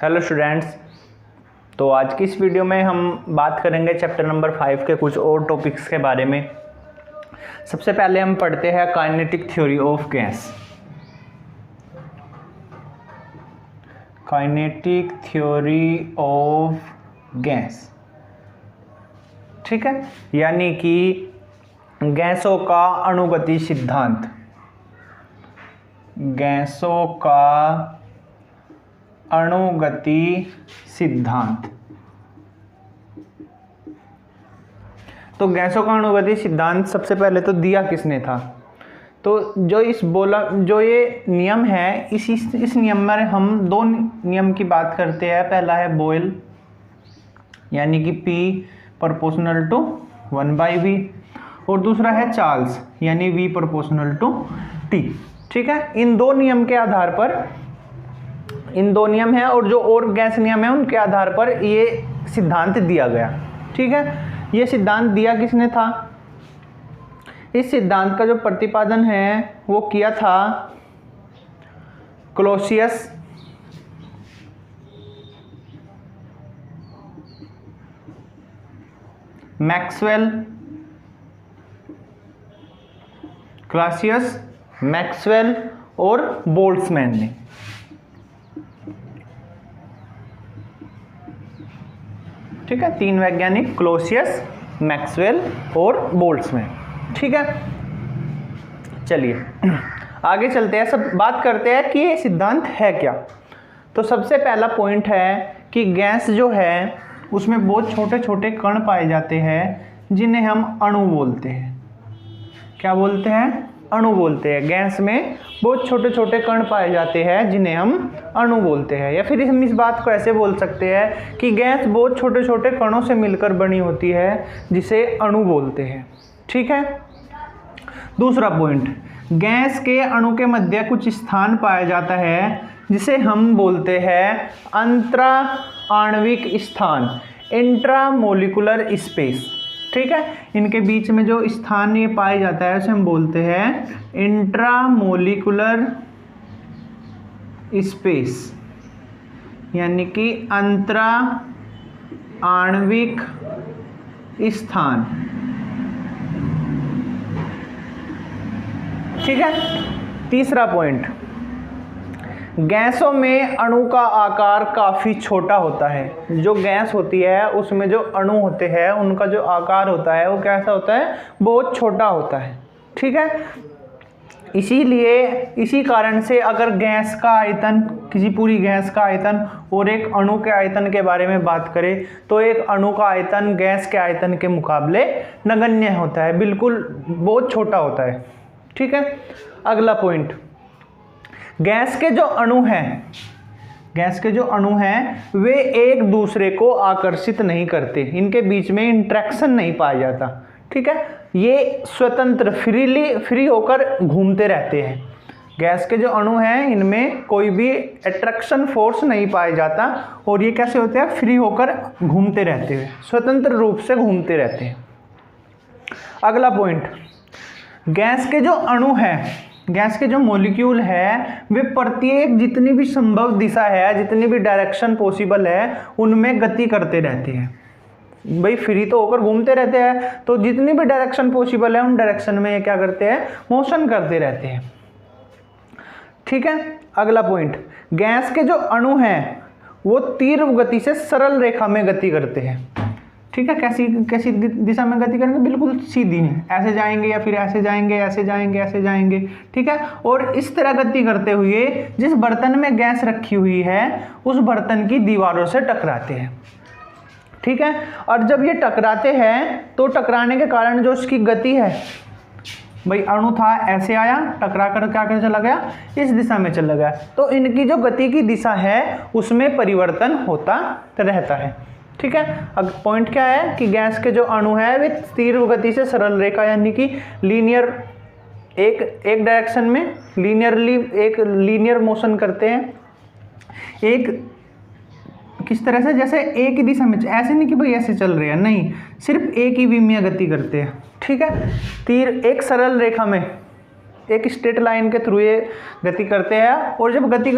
Hello students, तो आज की इस वीडियो में हम बात करेंगे चैप्टर नंबर 5 के कुछ और टॉपिक्स के बारे में। सबसे पहले हम पढ़ते हैं kinetic theory of gas. Kinetic theory of gas, ठीक है, यानी कि गैसों का अणुगति सिद्धांत। गैसों का अणुगति सिद्धांत। तो गैसों का अणुगति सिद्धांत सबसे पहले तो दिया किसने था? तो जो ये नियम है, इस नियम में हम दो नियम की बात करते हैं। पहला है बॉयल, यानी कि P प्रोपोर्शनल टू 1/V, और दूसरा है चार्ल्स, यानी V प्रोपोर्शनल टू T। ठीक है, इन दो नियम के आधार पर, इन दो नियम है और जो और गैस नियम है उनके आधार पर ये सिद्धांत दिया गया। ठीक है, ये सिद्धांत दिया किसने था? इस सिद्धांत का जो प्रतिपादन है वो किया था क्लॉसियस मैक्सवेल, क्लॉसियस मैक्सवेल और बोल्ट्जमैन ने। ठीक है, तीन वैज्ञानिक, क्लॉसियस, मैक्सवेल और बोल्ट्जमैन। ठीक है, चलिए आगे चलते हैं, सब बात करते हैं कि ये सिद्धांत है क्या। तो सबसे पहला पॉइंट है कि गैस जो है उसमें बहुत छोटे छोटे कण पाए जाते हैं जिन्हें हम अणु बोलते हैं। क्या बोलते हैं? अणु बोलते हैं। गैस में बहुत छोटे छोटे कण पाए जाते हैं जिन्हें हम अणु बोलते हैं। या फिर हम इस बात को ऐसे बोल सकते हैं कि गैस बहुत छोटे छोटे कणों से मिलकर बनी होती है जिसे अणु बोलते हैं। ठीक है, दूसरा पॉइंट, गैस के अणु के मध्य कुछ स्थान पाया जाता है जिसे हम बोलते हैं अंतरा आणविक स्थान, इंट्रामोलिकुलर स्पेस। ठीक है, इनके बीच में जो स्थान ये पाया जाता है उसे हम बोलते हैं इंट्रामोलिकुलर स्पेस, यानी कि अंतरा आणविक स्थान। ठीक है, तीसरा पॉइंट, गैसों में अणु का आकार काफ़ी छोटा होता है। जो गैस होती है उसमें जो अणु होते हैं उनका जो आकार होता है वो कैसा होता है? बहुत छोटा होता है। ठीक है, इसीलिए इसी कारण से अगर गैस का आयतन, किसी पूरी गैस का आयतन और एक अणु के आयतन के बारे में बात करें तो एक अणु का आयतन गैस के आयतन के मुकाबले नगण्य होता है, बिल्कुल बहुत छोटा होता है। ठीक है, अगला पॉइंट, गैस के जो अणु हैं, गैस के जो अणु हैं वे एक दूसरे को आकर्षित नहीं करते, इनके बीच में इंट्रैक्शन नहीं पाया जाता। ठीक है, ये स्वतंत्र फ्री होकर घूमते रहते हैं। गैस के जो अणु हैं इनमें कोई भी अट्रैक्शन फोर्स नहीं पाया जाता और ये कैसे होते हैं? फ्री होकर घूमते रहते हैं, स्वतंत्र रूप से घूमते रहते हैं। अगला पॉइंट, गैस के जो अणु हैं, गैस के जो मॉलिक्यूल है वे प्रत्येक जितनी भी संभव दिशा है, जितनी भी डायरेक्शन पॉसिबल है उनमें गति करते रहते हैं। भाई फ्री तो होकर घूमते रहते हैं, तो जितनी भी डायरेक्शन पॉसिबल है उन डायरेक्शन में ये क्या करते हैं? मोशन करते रहते हैं। ठीक है, अगला पॉइंट, गैस के जो अणु हैं वो तीव्र गति से सरल रेखा में गति करते हैं। ठीक है, कैसी दिशा में गति करेंगे? बिल्कुल सीधी है, ऐसे जाएंगे या फिर ऐसे जाएंगे, ऐसे जाएंगे, ऐसे जाएंगे। ठीक है, और इस तरह गति करते हुए जिस बर्तन में गैस रखी हुई है उस बर्तन की दीवारों से टकराते हैं। ठीक है, और जब ये टकराते हैं तो टकराने के कारण जो उसकी गति है, भाई अणु था ऐसे आया, टकरा कर क्या कर चला गया? इस दिशा में चला गया, तो इनकी जो गति की दिशा है उसमें परिवर्तन होता रहता है। ठीक है, अब पॉइंट क्या है कि गैस के जो अणु है वे तीव्र गति से सरल रेखा, यानी कि लीनियर, एक डायरेक्शन में लीनियरली एक लीनियर मोशन करते हैं। एक किस तरह से? जैसे एक ही दिशा में, ऐसे नहीं कि भाई ऐसे चल रहे हैं, नहीं, सिर्फ एक ही विमीय गति करते हैं। ठीक है, तीर एक सरल रेखा में एक स्ट्रेट लाइन के थ्रू ये गति करते हैं, और जब गति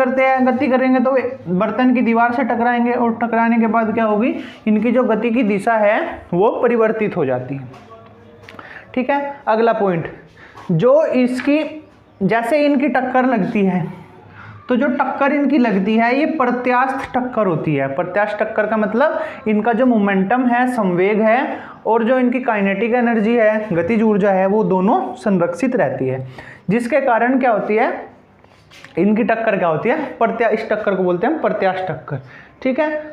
करेंगे तो बर्तन की दीवार से टकराएंगे, और टकराने के बाद क्या होगी, इनकी जो गति की दिशा है वो परिवर्तित हो जाती है। ठीक है, अगला पॉइंट, जो इसकी जैसे इनकी टक्कर लगती है, तो जो टक्कर इनकी लगती है ये प्रत्यास्थ टक्कर होती है। प्रत्यास्थ टक्कर का मतलब इनका जो मोमेंटम है, संवेग है, और जो इनकी काइनेटिक एनर्जी है, गतिज ऊर्जा है, वो दोनों संरक्षित रहती है, जिसके कारण क्या होती है, इनकी टक्कर क्या होती है, इस टक्कर को बोलते हैं प्रत्यास्थ टक्कर। ठीक है,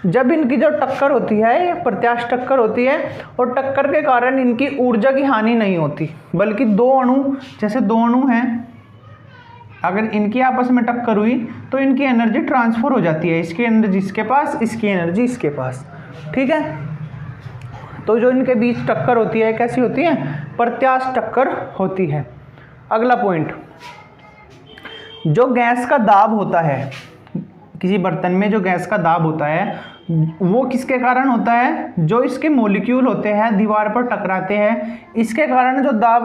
जब इनकी जो टक्कर होती है ये प्रत्यास्थ टक्कर होती है, और टक्कर के कारण इनकी ऊर्जा की हानि नहीं होती, बल्कि दो अणु, जैसे दो अणु हैं, अगर इनकी आपस में टक्कर हुई तो इनकी एनर्जी ट्रांसफर हो जाती है, इसकी एनर्जी इसके पास, इसकी एनर्जी इसके पास। ठीक है, तो जो इनके बीच टक्कर होती है कैसी होती है, प्रत्यास्थ टक्कर होती है। अगला पॉइंट, जो गैस का दाब होता है, किसी बर्तन में जो गैस का दाब होता है वो किसके कारण होता है, जो इसके मॉलिक्यूल होते हैं दीवार पर टकराते हैं, इसके कारण जो दाब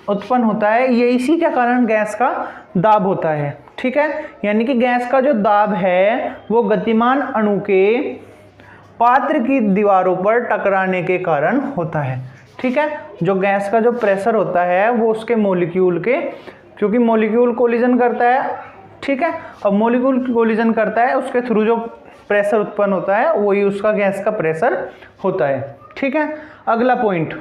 उत्पन्न होता है, ये इसी के कारण गैस का दाब होता है। ठीक है, यानी कि गैस का जो दाब है वो गतिमान अणु के पात्र की दीवारों पर टकराने के कारण होता है। ठीक है, जो गैस का जो प्रेशर होता है वो उसके मॉलिक्यूल के, क्योंकि मॉलिक्यूल कोलिजन करता है, ठीक है, और मॉलिक्यूल कोलिजन करता है, उसके थ्रू जो प्रेशर उत्पन्न होता है वही उसका गैस का प्रेशर होता है। ठीक है, अगला पॉइंट,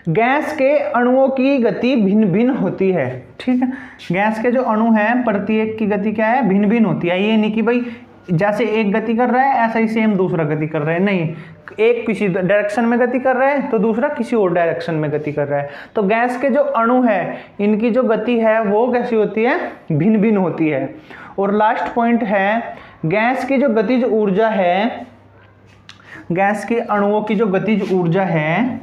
गैस के अणुओं की गति भिन्न भिन्न होती है। ठीक है, गैस के जो अणु हैं प्रत्येक की गति क्या है, भिन्न भिन्न होती है। ये नहीं कि भाई जैसे एक गति कर रहा है ऐसा ही सेम दूसरा गति कर रहा है, नहीं, एक किसी डायरेक्शन में गति कर रहा है तो दूसरा किसी और डायरेक्शन में गति कर रहा है। तो गैस के जो अणु है इनकी जो गति है वो कैसी होती है, भिन्न भिन्न होती है। और लास्ट पॉइंट है, गैस की जो गतिज ऊर्जा है, गैस के अणुओं की जो गतिज ऊर्जा है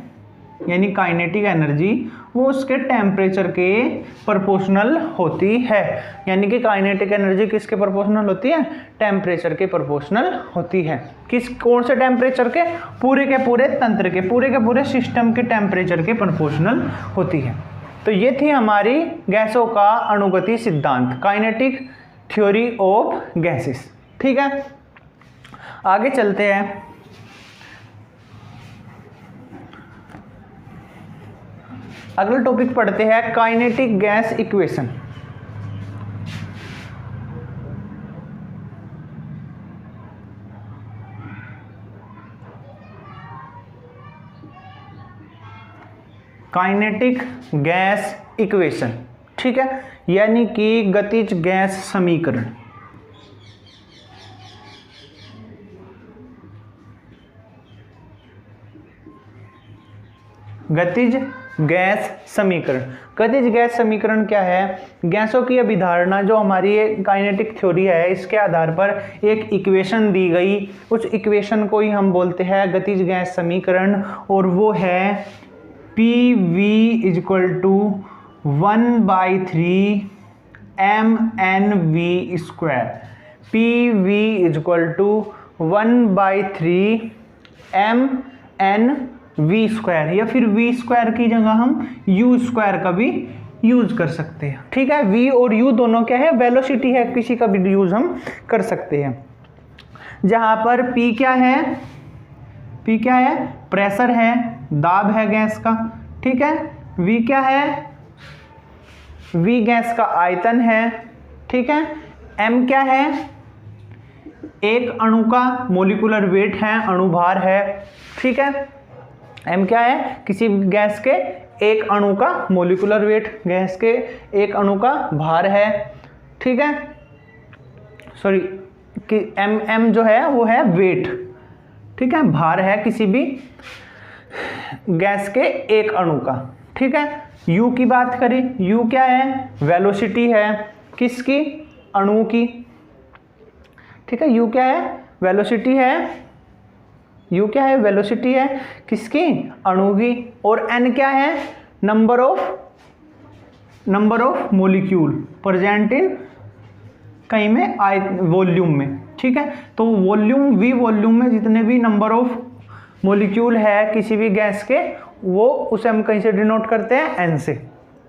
यानी काइनेटिक एनर्जी, वो उसके टेम्परेचर के प्रोपोर्शनल होती है। यानी कि काइनेटिक एनर्जी किसके प्रोपोर्शनल होती है, टेम्परेचर के प्रोपोर्शनल होती है। कौन से टेम्परेचर के, पूरे के पूरे तंत्र के, पूरे सिस्टम के टेम्परेचर के प्रोपोर्शनल होती है। तो ये थी हमारी गैसों का अणुगति सिद्धांत, काइनेटिक थ्योरी ऑफ गैसेस। ठीक है, आगे चलते हैं। अगला टॉपिक पढ़ते हैं, kinetic gas equation. Kinetic gas equation, ठीक है, यानी कि गतिज गैस समीकरण। गतिज गैस समीकरण, गतिज गैस समीकरण क्या है, गैसों की अभिधारणा जो हमारी काइनेटिक थ्योरी है इसके आधार पर एक इक्वेशन दी गई, उस इक्वेशन को ही हम बोलते हैं गतिज गैस समीकरण, और वो है PV = 1/3 mNv²। PV = 1/3 mNv², या फिर v² की जगह हम u² का भी यूज कर सकते हैं। ठीक है, v और u दोनों क्या है, वेलोसिटी है, किसी का भी यूज हम कर सकते हैं। जहां पर p क्या है, p क्या है, प्रेशर है, दाब है गैस का। ठीक है, v क्या है, v गैस का आयतन है। ठीक है, m क्या है, एक अणु का मोलिकुलर वेट है, अणुभार है। ठीक है, m क्या है, किसी गैस के एक अणु का मोलिकुलर वेट, गैस के एक अणु का भार है। ठीक है, सॉरी कि m जो है वो है वेट। ठीक है, भार है किसी भी गैस के एक अणु का। ठीक है, u की बात करें, u क्या है, वेलोसिटी है किसकी, अणु की। ठीक है, u क्या है, वेलोसिटी है, u क्या है, वेलोसिटी है किसकी, अणु की। और n क्या है, number of molecule present in कहीं में वॉल्यूम में। ठीक है, तो वॉल्यूम, v वॉल्यूम में जितने भी नंबर ऑफ मोलिक्यूल है किसी भी गैस के, वो उसे हम कहीं से डिनोट करते हैं n से।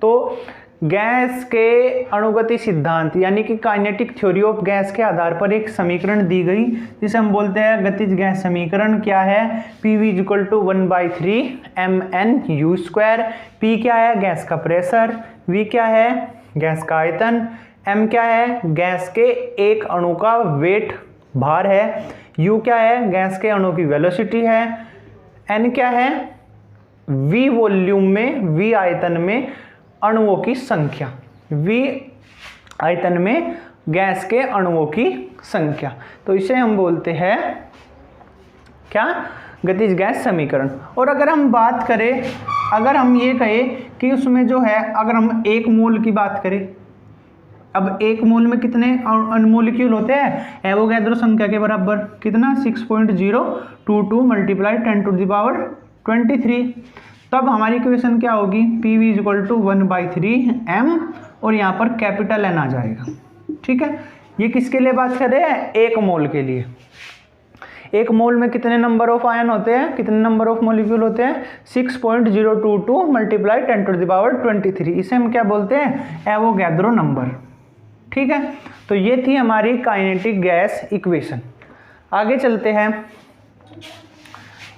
तो गैस के अणुगति सिद्धांत यानी कि काइनेटिक थ्योरी ऑफ गैस के आधार पर एक समीकरण दी गई जिसे हम बोलते हैं गतिज गैस समीकरण। क्या है? PV equal to 1/3 mn/u²। P क्या है? गैस का प्रेशर। V क्या है? गैस का आयतन। M क्या है? गैस के एक अणु का वेट भार है। U क्या है? गैस के अणु की वेलोसिटी है। N क्या है? V वॉल्यूम में, V आयतन में अणुओं की संख्या, V आयतन में गैस के अणुओं की संख्या। तो इसे हम बोलते हैं क्या? गतिज गैस समीकरण। और अगर हम बात करें, अगर हम ये कहें कि उसमें जो है, अगर हम एक मोल की बात करें, अब एक मोल में कितने मॉलिक्यूल होते हैं? एवोगैड्रो संख्या के बराबर कितना? 6.022 मल्टीप्लाई 10⁻23। तब हमारी इक्वेशन क्या होगी? PV इक्वल टू 1/3 m और यहाँ पर कैपिटल N आ जाएगा। ठीक है, ये किसके लिए बात कर रहे हैं? एक मोल के लिए। एक मोल में कितने नंबर ऑफ आयन होते हैं, कितने नंबर ऑफ मॉलिक्यूल होते हैं? 6.022 मल्टीप्लाई 10⁻23। इसे हम क्या बोलते हैं? Avogadro number. ठीक है, तो ये थी हमारी काइनेटिक गैस इक्वेशन। आगे चलते हैं,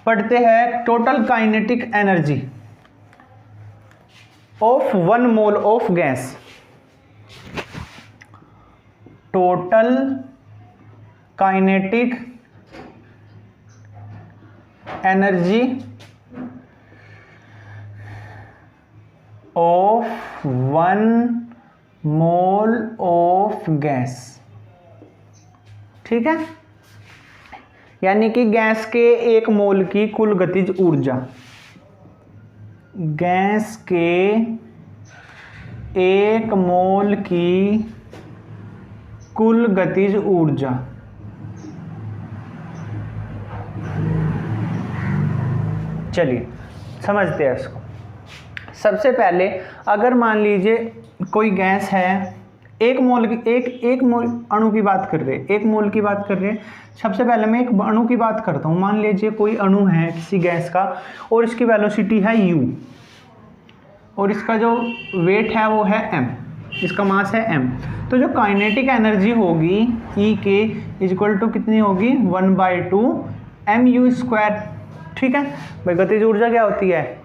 पढ़ते हैं total kinetic energy of 1 mole of gas. Total kinetic energy of 1 mole of gas. ठीक है, यानी कि गैस के एक मोल की कुल गतिज ऊर्जा, गैस के एक मोल की कुल गतिज ऊर्जा। चलिए समझते हैं इसको। सबसे पहले अगर मान लीजिए कोई गैस है, एक मोल की एक मोल अणु की बात कर रहे हैं, एक मोल की बात कर रहे हैं। सबसे पहले मैं एक अणु की बात करता हूँ। मान लीजिए कोई अणु है किसी गैस का और इसकी वेलोसिटी है u और इसका जो वेट है वो है m, इसका मास है m। तो जो काइनेटिक एनर्जी होगी E के इक्वल टू कितनी होगी? 1/2 mu²। ठीक है भाई, गतिज ऊर्जा क्या होती है?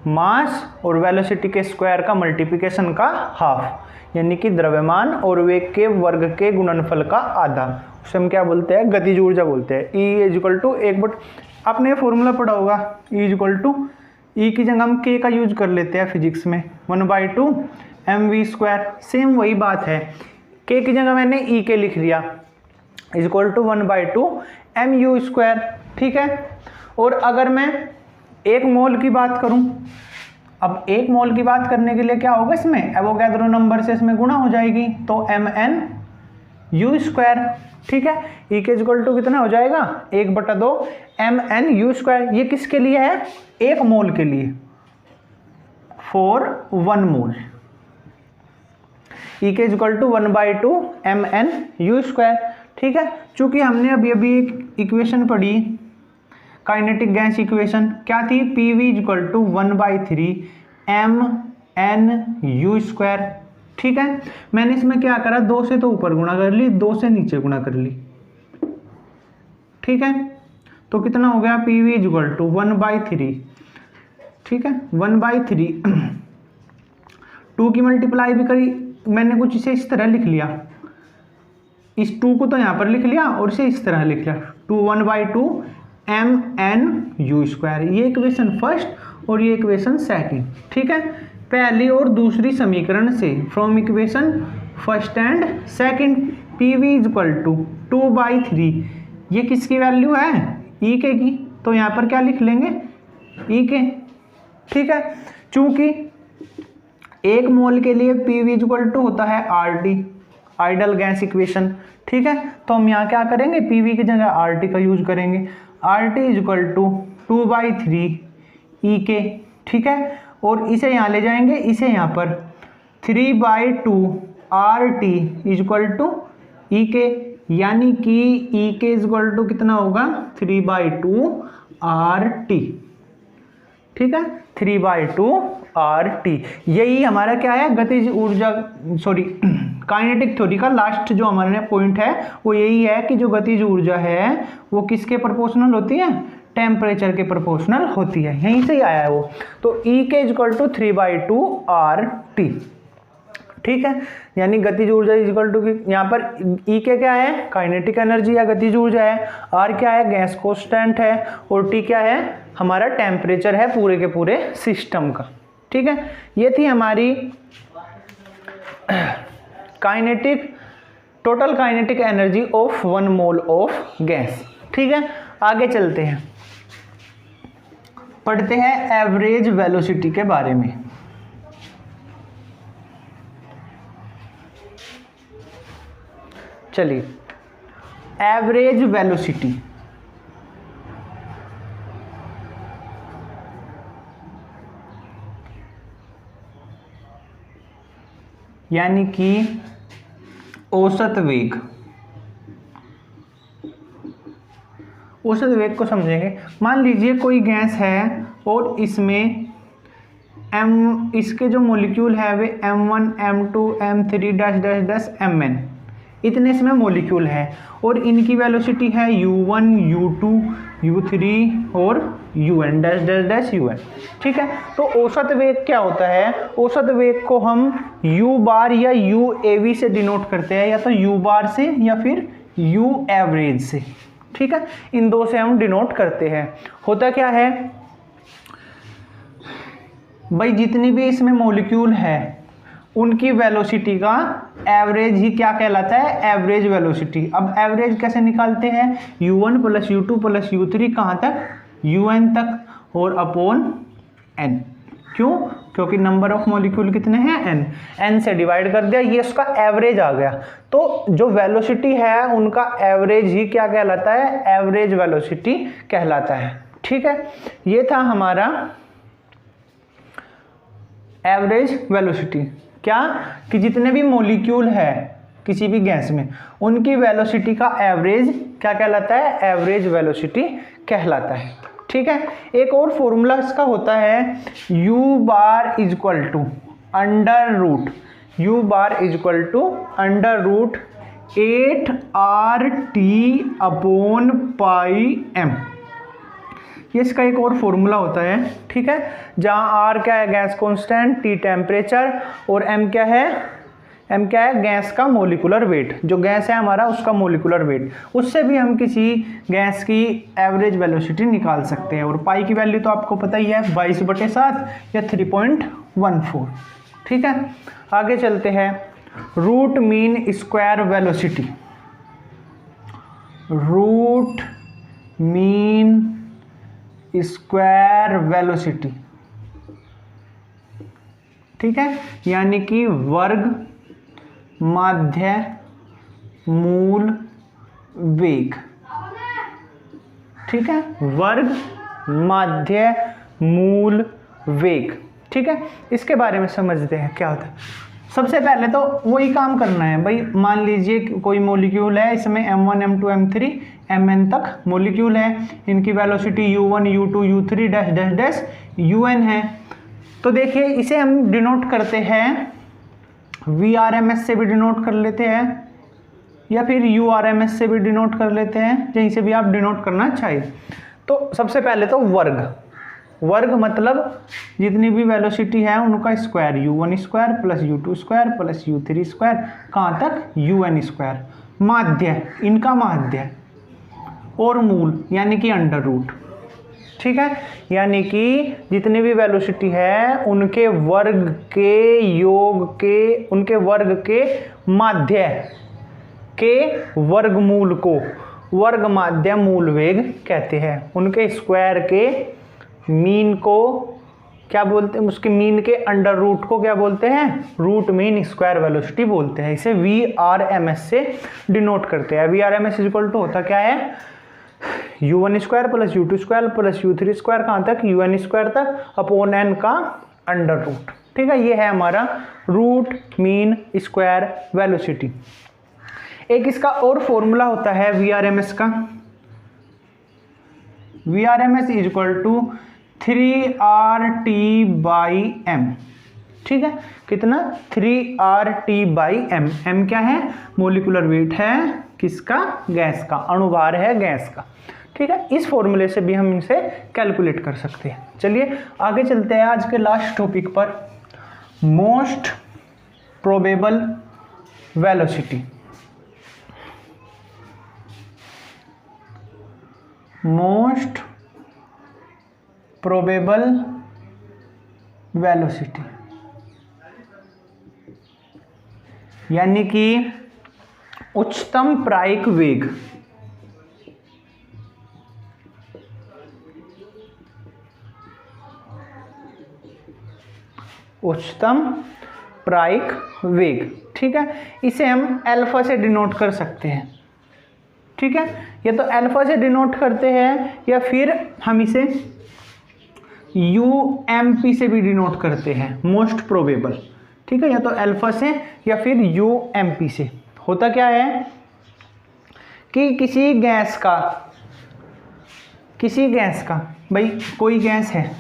मास और वेलोसिटी के स्क्वायर का मल्टीप्लिकेशन का हाफ, यानी कि द्रव्यमान और वेग के वर्ग के गुणनफल का आधा। उसे हम क्या बोलते हैं? गतिज ऊर्जा बोलते हैं। E इक्वल टू 1/, आपने ये फॉर्मूला पढ़ा होगा। E इक्वल टू, E की जगह हम K का यूज कर लेते हैं फिजिक्स में, 1/2 mv²। सेम वही बात है, K की जगह मैंने E लिख लिया, इक्वल टू 1/2 mu²। ठीक है, और अगर मैं एक मोल की बात करूं, अब एक मोल की बात करने के लिए क्या होगा? इसमें एवोगैड्रो नंबर से इसमें गुणा हो जाएगी, तो mn/u²। ठीक है, E के इक्वल टू कितना हो जाएगा? 1/2 mn/u²। ये किसके लिए है? एक मोल के लिए, फॉर 1 मोल। E के इक्वल टू 1/2 mn/u²। ठीक है, चूंकि हमने अभी एक इक्वेशन पढ़ी काइनेटिक गैस इक्वेशन, क्या थी? PV equal to 1/3 mn/u²। ठीक है, मैंने इसमें क्या करा? 2 से तो ऊपर गुणा कर ली, 2 से नीचे गुणा कर ली। ठीक है, तो कितना हो गया? PV equal to 1/3। ठीक है, 1/3 2 की मल्टीप्लाई भी करी मैंने, कुछ इसे इस तरह लिख लिया, इस 2 को तो यहाँ पर लिख लिया और इसे इस तरह लिख लिया, 1/2 mn/u²। ये इक्वेशन फर्स्ट और ये इक्वेशन सेकंड। ठीक है, पहली और दूसरी समीकरण से from equation first and second, PV equal to 2/3, ये किसकी वैल्यू है? E के की, तो यहाँ पर क्या लिख लेंगे? E के। ठीक है, चूंकि एक मोल के लिए PV इक्वल टू होता है RT, आइडल गैस इक्वेशन। ठीक है, तो हम यहाँ क्या करेंगे? PV की जगह RT का यूज करेंगे। RT इक्वल टू 2/3 E के। ठीक है, और इसे यहाँ ले जाएंगे, इसे यहाँ पर 3/2 RT इक्वल टू E के, यानी कि E के इक्वल टू कितना होगा? 3/2 RT। ठीक है, 3/2 RT। यही हमारा क्या है, गतिज ऊर्जा, सॉरी काइनेटिक थ्योरी का लास्ट जो हमारे पॉइंट है वो यही है कि जो गतिज ऊर्जा है वो किसके प्रोपोर्शनल होती है, टेम्परेचर के प्रोपोर्शनल होती है, यहीं से ही आया है वो। तो E के इक्वल टू 3/2 RT, ठीक है, यानी गतिज ऊर्जा इक्वल टू, यहाँ पर E के क्या है, काइनेटिक एनर्जी या गतिज ऊर्जा है, R क्या है, गैस कांस्टेंट है, और T क्या है, हमारा टेम्परेचर है पूरे के पूरे सिस्टम का। ठीक है, ये थी हमारी kinetic, total kinetic energy of 1 mole of gas. ठीक है, आगे चलते हैं, पढ़ते हैं एवरेज वेलोसिटी के बारे में। चलिए, एवरेज वेलोसिटी, यानी कि औसत वेग। औसत वेग को समझेंगे, मान लीजिए कोई गैस है और इसमें इसके जो मॉलिक्यूल है वे M1 M2 M3 dash dash dash Mn, इतने इसमें मॉलिक्यूल है, और इनकी वेलोसिटी है U1 U2 U3 और UN dash dash dash UN। ठीक है, तो औसत वेग क्या होता है, औसत वेग को हम U बार या UAV से डिनोट करते हैं, या तो U बार से या फिर U एवरेज से। ठीक है, इन दो से हम डिनोट करते हैं। होता क्या है भाई, जितनी भी इसमें मॉलिक्यूल है उनकी वेलोसिटी का एवरेज ही क्या कहलाता है, एवरेज वेलोसिटी। अब एवरेज कैसे निकालते हैं, U1 plus U2 plus U3 कहाँ तक, UN तक, और अपॉन N। क्यों, क्योंकि नंबर ऑफ मॉलिक्यूल कितने हैं, N से डिवाइड कर दिया, ये उसका एवरेज आ गया। तो जो वेलोसिटी है उनका एवरेज ही क्या कहलाता है, एवरेज वेलोसिटी कहलाता है। ठीक है, ये था हमारा एवरेज वेलोसिटी। क्या, कि जितने भी मॉलिक्यूल है किसी भी गैस में उनकी वेलोसिटी का एवरेज क्या कहलाता है, एवरेज वेलोसिटी कहलाता है। ठीक है, एक और फॉर्मूला इसका होता है U bar equal to under root, U bar equal to under root 8RT upon pi M। ये इसका एक और फॉर्मूला होता है। ठीक है, जहाँ R क्या है, गैस कांस्टेंट, T टेम्परेचर, और M क्या है, M क्या है, गैस का मोलिकुलर वेट, जो गैस है हमारा उसका मोलिकुलर वेट। उससे भी हम किसी गैस की एवरेज वेलोसिटी निकाल सकते हैं, और पाई की वैल्यू तो आपको पता ही है 22/7 या 3.14। ठीक है, आगे चलते हैं, root mean square velocity. Root mean square velocity, ठीक है, यानी कि वर्ग माध्य मूल वेग। ठीक है, वर्ग माध्य मूल वेग। ठीक है, इसके बारे में समझते हैं क्या होता है। सबसे पहले तो वही काम करना है भाई, मान लीजिए कोई मॉलिक्यूल है, इसमें M1 M2 M3 Mn तक मॉलिक्यूल है, इनकी velocity U1 U2 U3 dash dash dash UN है। तो देखिए इसे हम डिनोट करते हैं VRMS से भी डिनोट कर लेते हैं, या फिर URMS से भी डिनोट कर लेते हैं, कहीं से भी आप डिनोट करना चाहिए। तो सबसे पहले तो वर्ग, वर्ग मतलब जितनी भी वेलोसिटी है उनका square, U1 square plus U2 square plus U3 square, कहाँ तक, UN स्क्वायर। माध्य, इनका माध्य, और मूल यानी कि अंडर रूट। ठीक है, यानी कि जितनी भी वेलोसिटी है उनके वर्ग के योग के, उनके वर्ग के माध्य के वर्गमूल को वर्ग माध्य मूल वेग कहते हैं। उनके स्क्वायर के मीन को क्या बोलते हैं, उसके मीन के अंडर रूट को क्या बोलते हैं, रूट मीन स्क्वायर वेलोसिटी बोलते हैं। इसे VRMS से डिनोट करते हैं। VRMS इक्वल टू होता क्या है, U1 square plus U2 square plus U3 square, कहाँ तक, UN स्क्वायर तक, अपॉन N का अंडर रूट। ठीक है, ये है हमारा रूट मीन स्क्वायर वेलोसिटी। एक इसका और फॉर्मूला होता है VRMS का। VRMS is equal to 3RT/m। ठीक है, कितना? 3RT/m। m क्या है? मोलिकुलर वेट है किसका? गैस का, अणुभार है गैस का। ठीक है, इस फॉर्मूले से भी हम इनसे कैलकुलेट कर सकते हैं। चलिए आगे चलते हैं आज के लास्ट टॉपिक पर, most probable velocity. Most probable velocity यानी कि उच्चतम प्रायिक वेग। उच्चतम प्रायिक वेग, ठीक है, इसे हम अल्फा से डिनोट कर सकते हैं। ठीक है, या तो अल्फा से डिनोट करते हैं या फिर हम इसे UMP से भी डिनोट करते हैं, मोस्ट प्रोबेबल। ठीक है, या तो अल्फा से या फिर UMP से। होता क्या है कि किसी गैस का भाई कोई गैस है,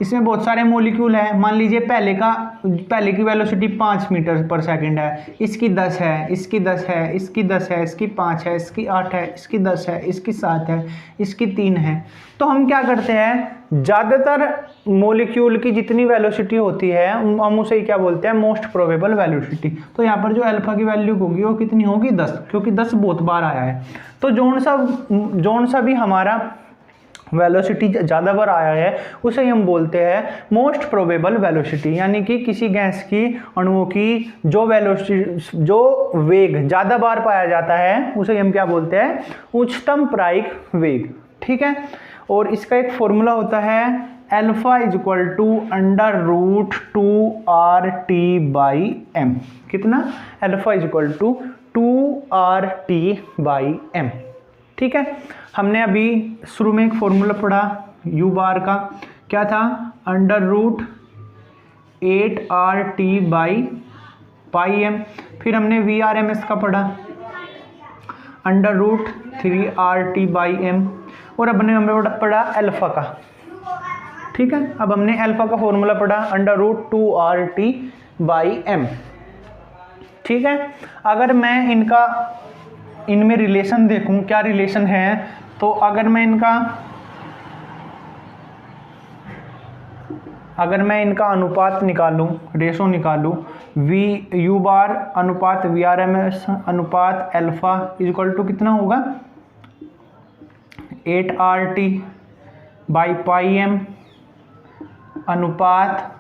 इसमें बहुत सारे मॉलिक्यूल है। मान लीजिए पहले की वेलोसिटी 5 मीटर पर सेकंड है, इसकी 10 है, इसकी 10 है, इसकी 10 है, इसकी 5 है, इसकी 8 है, इसकी 10 है, इसकी 7 है, इसकी 3 है। तो हम क्या करते हैं, ज़्यादातर मॉलिक्यूल की जितनी वेलोसिटी होती है हम उसे क्या बोलते हैं, मोस्ट प्रोबेबल वेलोसिटी। तो यहाँ पर जो अल्फा की वैल्यू होगी वो कितनी होगी, 10, क्योंकि 10 बहुत बार आया है। तो जौन सा भी हमारा वेलोसिटी ज़्यादा बार आया है उसे हम बोलते हैं मोस्ट प्रोबेबल वेलोसिटी। यानी कि किसी गैस की, अणुओं की जो वेग ज़्यादा बार पाया जाता है उसे हम क्या बोलते हैं, उच्चतम प्रायिक वेग। ठीक है, और इसका एक फॉर्मूला होता है अल्फा = √2RT/m। कितना? Alpha = 2RT/m। ठीक है, हमने अभी शुरू में एक फॉर्मूला पढ़ा U बार का, क्या था? √8RT/m। फिर हमने VRMS का पढ़ा √3RT/m। और अब हमने पढ़ा अल्फा का। ठीक है, अब हमने अल्फा का फॉर्मूला पढ़ा √2RT/m। ठीक है, अगर मैं इनमें रिलेशन देखूं, क्या रिलेशन है, तो अगर मैं इनका अनुपात निकालूं, रेशो निकालूं, U बार अनुपात VRMS अनुपात अल्फा = कितना होगा, 8RT/m अनुपात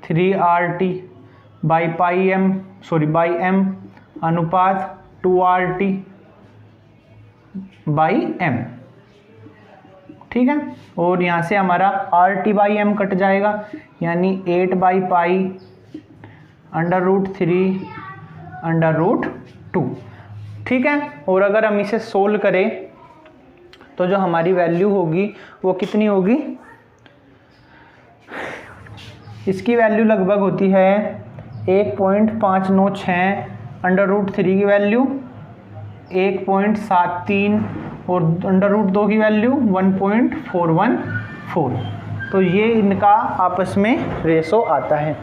3RT/m अनुपात 2RT/m। ठीक है, और यहाँ से हमारा RT/m कट जाएगा, यानी 8/π√3√2। ठीक है, और अगर हम इसे सोल्व करें तो जो हमारी वैल्यू होगी वो कितनी होगी, इसकी वैल्यू लगभग होती है 1.596, √3 की वैल्यू 1.73 और √2 की वैल्यू 1.414। तो ये इनका आपस में रेशो आता है।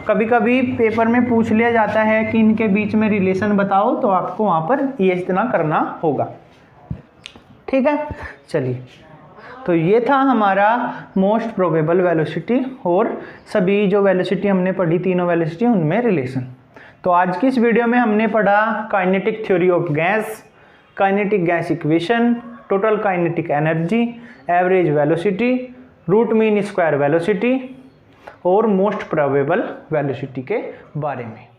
कभी कभी पेपर में पूछ लिया जाता है कि इनके बीच में रिलेशन बताओ, तो आपको वहाँ पर ये इतना करना होगा। ठीक है, चलिए, तो ये था हमारा मोस्ट प्रोबेबल वेलोसिटी और सभी जो वेलोसिटी हमने पढ़ी, तीनों वेलोसिटी, उनमें रिलेशन। तो आज की इस वीडियो में हमने पढ़ा kinetic theory of gas, kinetic gas equation, total kinetic energy, average velocity, root mean square velocity और मोस्ट प्रोबेबल वेलोसिटी के बारे में।